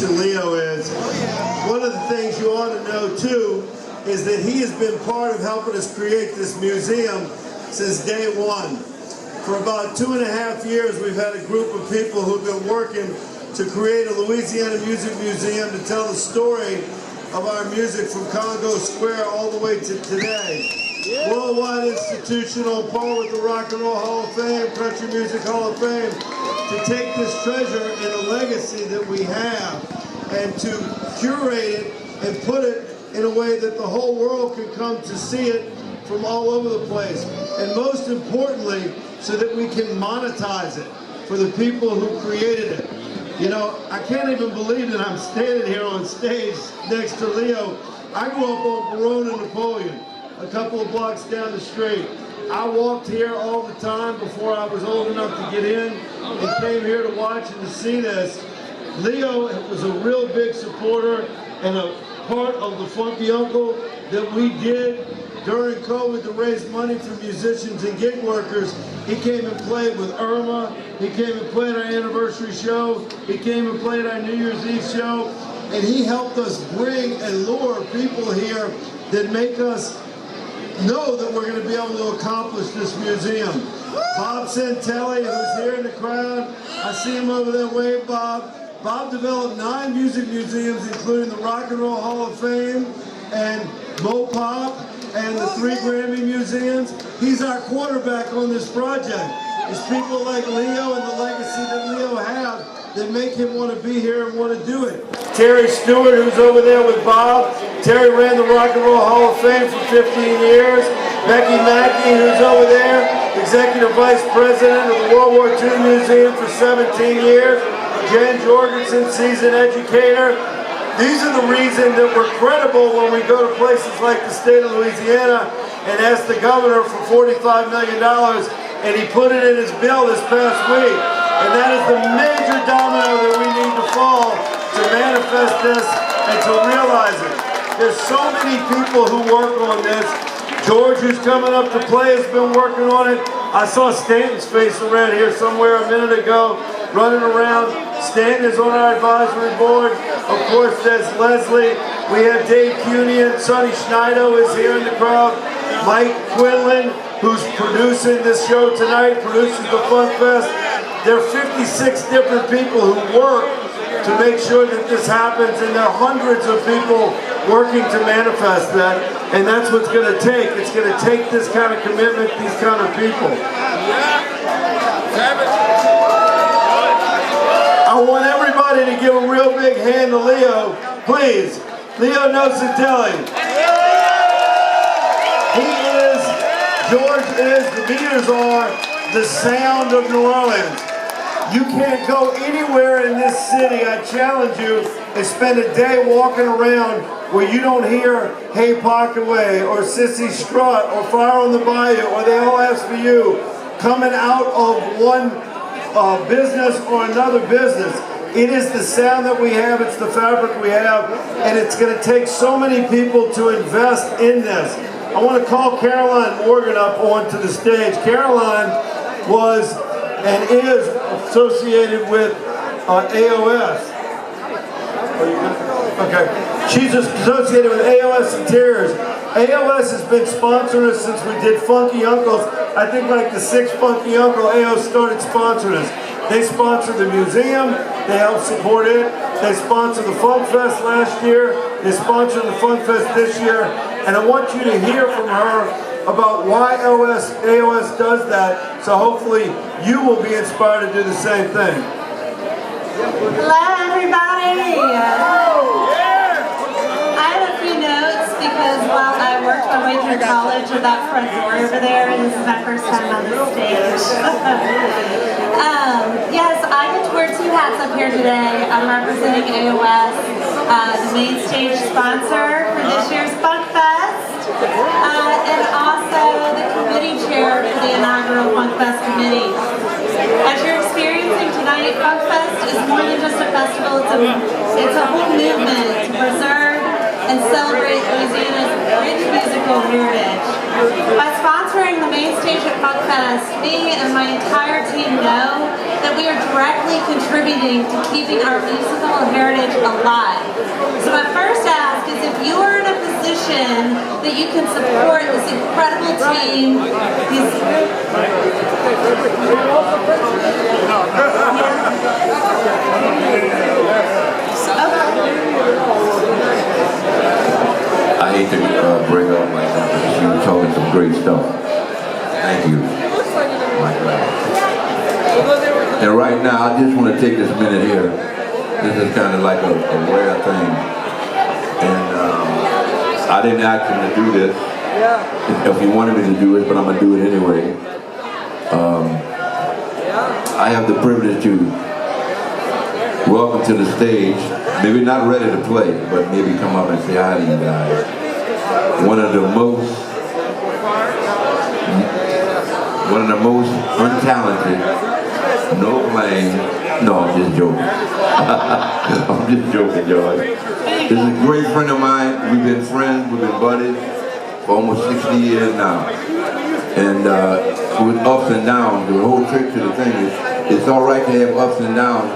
Leo is. One of the things you ought to know too is that he has been part of helping us create this museum since day one. For about 2.5 years we've had a group of people who've been working to create a Louisiana Music Museum to tell the story of our music from Congo Square all the way to today. Worldwide institutional, part with the Rock and Roll Hall of Fame, Country Music Hall of Fame, to take this treasure and the legacy that we have and to curate it and put it in a way that the whole world can come to see it from all over the place. And most importantly, so that we can monetize it for the people who created it. You know, I can't even believe that I'm standing here on stage next to Leo. I grew up on Verona Napoleon, a couple of blocks down the street. I walked here all the time before I was old enough to get in and came here to watch and to see this. Leo was a real big supporter and a part of the Funky Uncle that we did during COVID to raise money for musicians and gig workers. He came and played with Irma. He came and played our anniversary show. He came and played our New Year's Eve show. And he helped us bring and lure people here that make us know that we're going to be able to accomplish this museum. Bob Santelli, who's here in the crowd, I see him over there. Wave, Bob. Bob developed 9 music museums, including the Rock and Roll Hall of Fame and Mopop and the 3 Grammy museums. He's our quarterback on this project. It's people like Leo and the legacy that Leo have that make him want to be here and want to do it. Terry Stewart, who's over there with Bob. Terry ran the Rock and Roll Hall of Fame for 15 years. Becky Mackey, who's over there, Executive Vice President of the World War II Museum for 17 years. Jan Jorgensen, seasoned educator. These are the reasons that we're credible when we go to places like the state of Louisiana and ask the governor for $45 million, and he put it in his bill this past week. And that is the major domino that we need to fall to manifest this and to realize it. There's so many people who work on this. George, who's coming up to play, has been working on it. I saw Stanton's face around here somewhere a minute ago, running around. Stanton is on our advisory board. Of course, there's Leslie. We have Dave Cunian. Sonny Schneider is here in the crowd. Mike Quinlan, who's producing this show tonight, produces the Funk Fest. There are 56 different people who work to make sure that this happens, and there are hundreds of people working to manifest that, and that's what's going to take. It's going to take this kind of commitment, these kind of people. I want everybody to give a real big hand to Leo, please. Leo Nositelli. He is, George is, the Beatles are the sound of New Orleans. You can't go anywhere in this city, I challenge you, and spend a day walking around where you don't hear Hey Parkaway or Sissy Strut or Fire on the Bayou or They All Ask for You coming out of one business or another business. It is the sound that we have, it's the fabric we have, and it's going to take so many people to invest in this. I want to call Caroline Morgan up onto the stage. Caroline was and is associated with AOS. Okay. She's associated with AOS Interiors. AOS has been sponsoring us since we did Funky Uncles. I think like the 6th Funky Uncle, AOS started sponsoring us. They sponsor the museum. They help support it. They sponsored the Funk Fest last year. They sponsored the Funk Fest this year. And I want you to hear from her about why AOS does that, so hopefully you will be inspired to do the same thing. Hello everybody! I have a few notes because while I worked my way through college with that front door over there, and this is my first time on this stage. Yes, I get to wear 2 hats up here today. I'm representing AOS, the main stage sponsor for this year's Funk Fest. And also the committee chair for the inaugural Funk Fest committee. As you're experiencing tonight, Funk Fest is more than just a festival, it's a whole movement to preserve and celebrate Louisiana's rich musical heritage. By sponsoring the main stage at Funk Fest, me and my entire team know that we are directly contributing to keeping our musical heritage alive. So my first ask is if you are in a position that you can support this incredible team, I hate to bring up like that because you were talking some great stuff. Thank you, Michael. And right now, I just want to take this minute here. This is kind of like a rare thing. And I didn't ask him to do this. If he wanted me to do it, but I'm going to do it anyway. I have the privilege to welcome to the stage, maybe not ready to play, but maybe come up and say hi to you guys. One of the most untalented, no blame, no, I'm just joking. I'm just joking, George. This is a great friend of mine. We've been friends, we've been buddies for almost 60 years now. And with ups and downs, the whole trick to the thing is, it's all right to have ups and downs.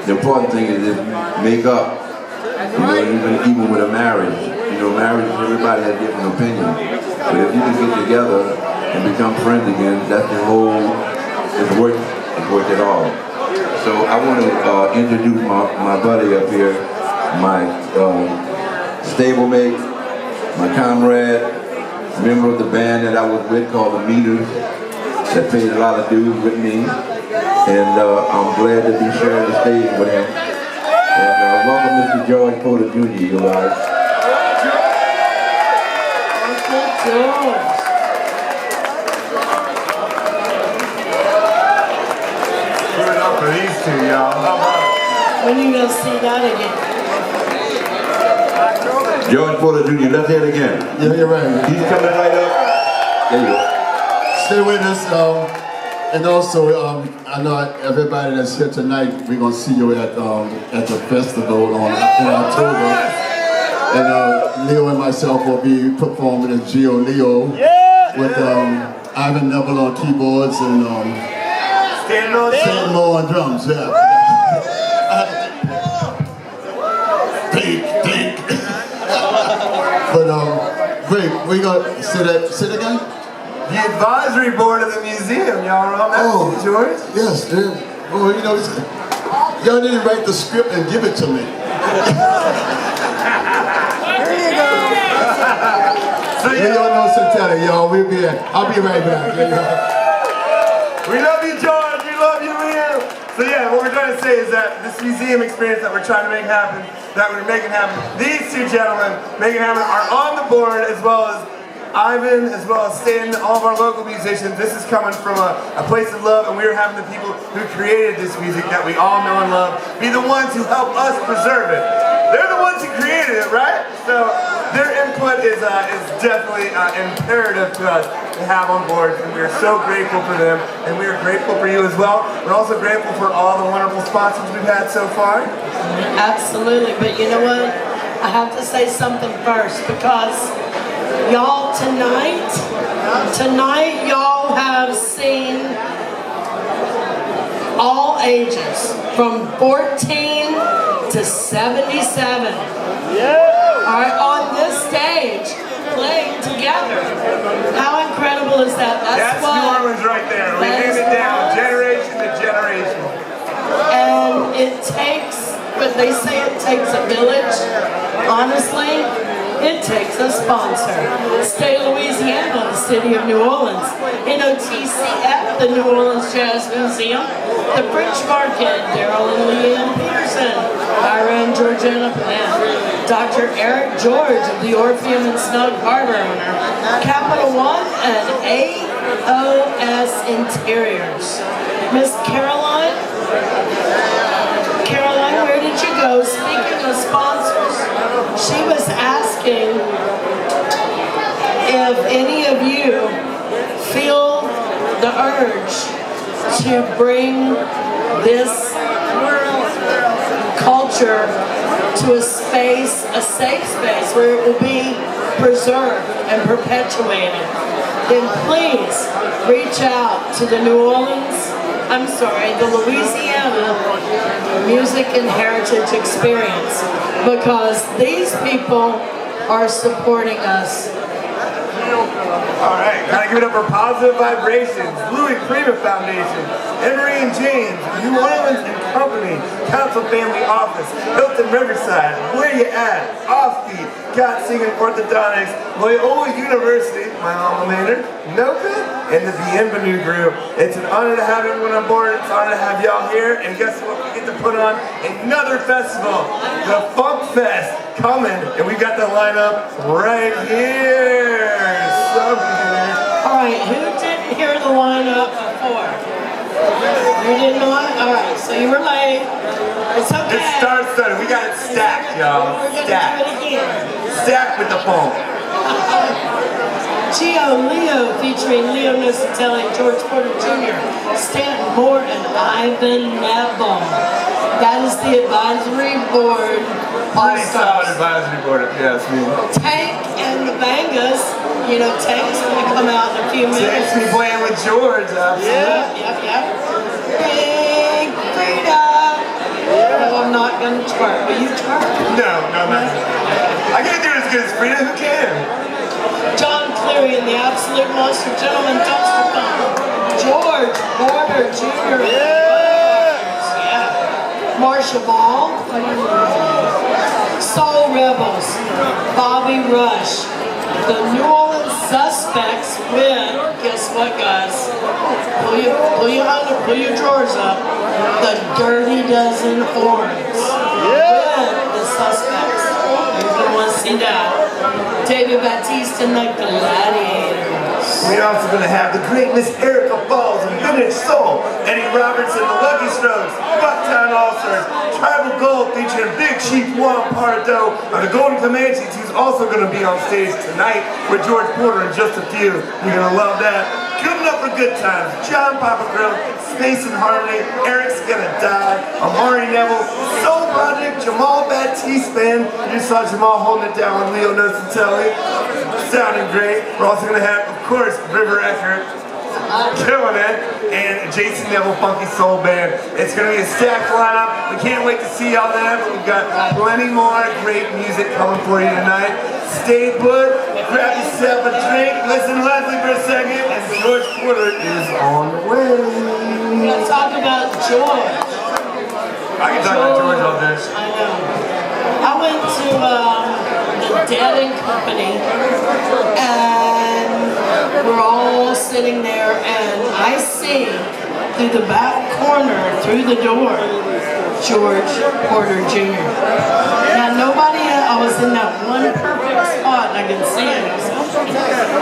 The important thing is to make up, even with a marriage. Marriage, everybody has different opinions. But if you can get together and become friends again, that's the whole, it's worth it all. So I want to introduce my buddy up here, my stablemate, my comrade, member of the band that I was with called the Meters, that paid a lot of dues with me. And I'm glad to be sharing the stage with him. And welcome Mr. George Porter Jr., you guys. Put it up for these two, y'all. When you gonna see that again? George Porter Jr., let's hear it again. Yeah, you're right. He's coming right up. There you go. Stay with us. And also, I know everybody that's here tonight, we're gonna see you at the festival in October. And Leo and myself will be performing as Gio Leo with Ivan Neville on keyboards and Stan Moore on drums. Yeah. Think. But great. We got say again. The advisory board of the museum, y'all are on that, George? Yes, dude. Oh, y'all didn't write the script and give it to me. There you go. So Leo knows to tell it, y'all. I'll be right back. we love you, George. We love you, Leo. So yeah, what we're trying to say is that this museum experience that we're trying to make happen, that we're making happen, these two gentlemen making happen are on the board, as well as Ivan, as well as Stan, all of our local musicians. This is coming from a place of love, and we are having the people who created this music that we all know and love be the ones who help us preserve it. They're the ones who created it, right? So their input is definitely imperative to us to have on board, and we are so grateful for them, and we are grateful for you as well. We're also grateful for all the wonderful sponsors we've had so far. Absolutely, but you know what? I have to say something first, because y'all tonight y'all have seen all ages from 14 to 77. Are on this stage playing together. How incredible is that? That's New Orleans right there. We hand it down generation to generation. And it takes, but they say it takes a village. Honestly, it takes a sponsor. State of Louisiana, the city of New Orleans, NOTCF, the New Orleans Jazz Museum, the French Market, Daryl and Leanne Peterson, Ira and Georgiana Plant, Dr. Eric George of the Orpheum and Snug Harbor owner, Capital One, and AOS Interiors. Miss Caroline, where did you go? Speaking of sponsors, she was asking if any of you feel the urge to bring this culture to a space, a safe space where it will be preserved and perpetuated, then please reach out to the New Orleans I'm sorry, the Louisiana Music and Heritage Experience, because these people are supporting us. All right, gotta give it up for Positive Vibrations, Louis Prima Foundation, Emery and James, New Orleans and Company, Council Family Office, Hilton Riverside, Where You At, Offbeat, God Singing Orthodontics, Loyola University, my alma mater, NOPA, and the Bienvenue Group. It's an honor to have everyone on board. It's an honor to have y'all here. And guess what? We get to put on another festival, the Funk Fest, coming. And we've got the lineup right here. So good. All right, who didn't hear the lineup before? You did not? All right, so you were late. It's okay. It starts started. We got it stacked, y'all. We're going to do Stacked. it again. Stacked with the funk. Gio Leo featuring Leo Nosatelli, George Porter Jr., Stanton Moore, and Ivan Neville. That is the advisory board. Pretty solid advisory board, if you ask me. Tank and the Bangas. You know, Tank's going to come out in a few minutes. Tank's me playing with George, absolutely. Yep. Big freedom. No, I'm not going to twerk. Will you twerk? No, not. I can't do it as good as Frida. Who can? John Cleary and the Absolute Monster Gentleman Dumpster Funk. George Porter Jr. Yeah. Marsha Ball. Soul Rebels. Bobby Rush. The New Orleans Suspects with, guess what, guys? Pull your drawers up. The Dirty Dozen Horns. With the Suspects. You're going to want to see that. David Batiste and the Gladiators. We're also going to have the great Miss Erica Falls and Vintage Soul, Eddie Robertson, the Lucky Strokes, Bucktown All-Stars, Tribal Gold featuring Big Chief Juan Pardo of the Golden Comanches, who's also going to be on stage tonight with George Porter in just a few. You're going to love that. Good enough for good times. John Papa Grill, Space and Harmony, Eric's Gonna Die, Amari Neville, Soul Project, Jamal Batiste Band. You saw Jamal holding it down with Leo Nosatelli. Sounding great. We're also gonna have, of course, River Eckert, killing it, and Jason Neville Funky Soul Band. It's gonna be a stacked lineup. We can't wait to see all that, but we've got plenty more great music coming for you tonight. Stay put, grab yourself a drink, listen to Leslie for a second, and George Porter is on the way. We're going to talk about George. I can talk about George all day. I know. I went to the Dead and Company, and we're all sitting there, and I see through the back corner, through the door, George Porter Jr. Now nobody, I was in that one perfect spot, and I could see it.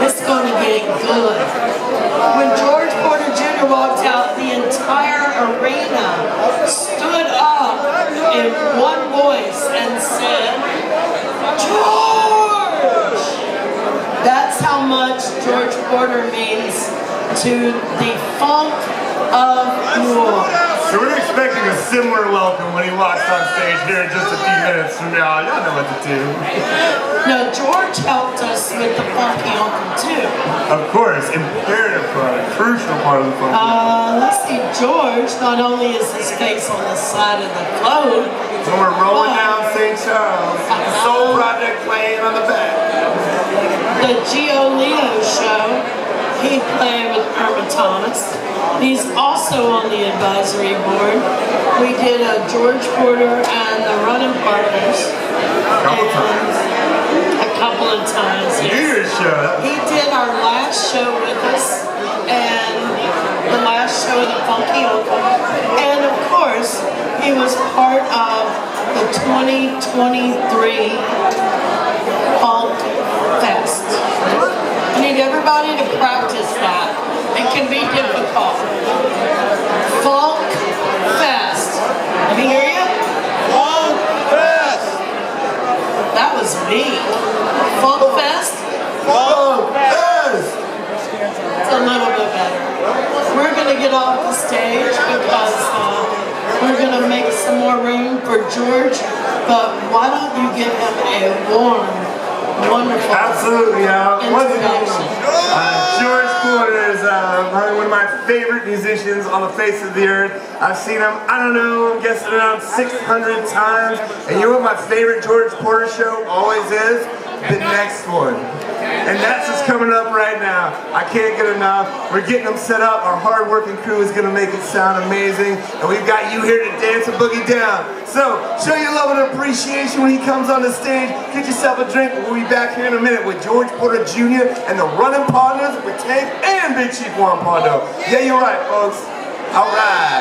It's going to get good. When George Porter Jr. walked out, the entire arena stood up in one voice and said, George! That's how much George Porter means to the funk of New Orleans. So we're expecting a similar welcome when he walks on stage here in just a few minutes from now. Y'all know what to do. Now, George helped us with the Funky Uncle, too. Of course, imperative part, a crucial part of the funky. Let's see, George, not only is his face on the side of the globe, When we're rolling down St. Charles, the Soul Project playing on the back. the Gio Leo show, he played with Irma Thomas. He's also on the advisory board. We did a George Porter and the Running Partners. A couple of times, New yes. Year's show. He did our last show with us, and the last show of the Funky Uncle. And of course, he was part of the 2023 Funk Fest. I need everybody to practice that. It can be difficult. Funk Fest. Let me hear you. Funk Fest. That was me. Funk Fest? Funk Fest! It's a little bit better. We're going to get off the stage because we're going to make some more room for George. But why don't you give him a warm wonderful Absolutely, introduction. George Porter is probably one of my favorite musicians on the face of the earth. I've seen him, I don't know, I'm guessing around 600 times. And you know what my favorite George Porter show always is? The next one. And that's what's coming up right now. I can't get enough. We're getting them set up. Our hard-working crew is going to make it sound amazing. And we've got you here to dance a boogie down. So, show your love and appreciation when he comes on the stage. Get yourself a drink. We'll be back here in a minute with George Porter Jr. and the Running Partners with Tank and Big Chief Juan Pardo. Yeah, you're right, folks. All right.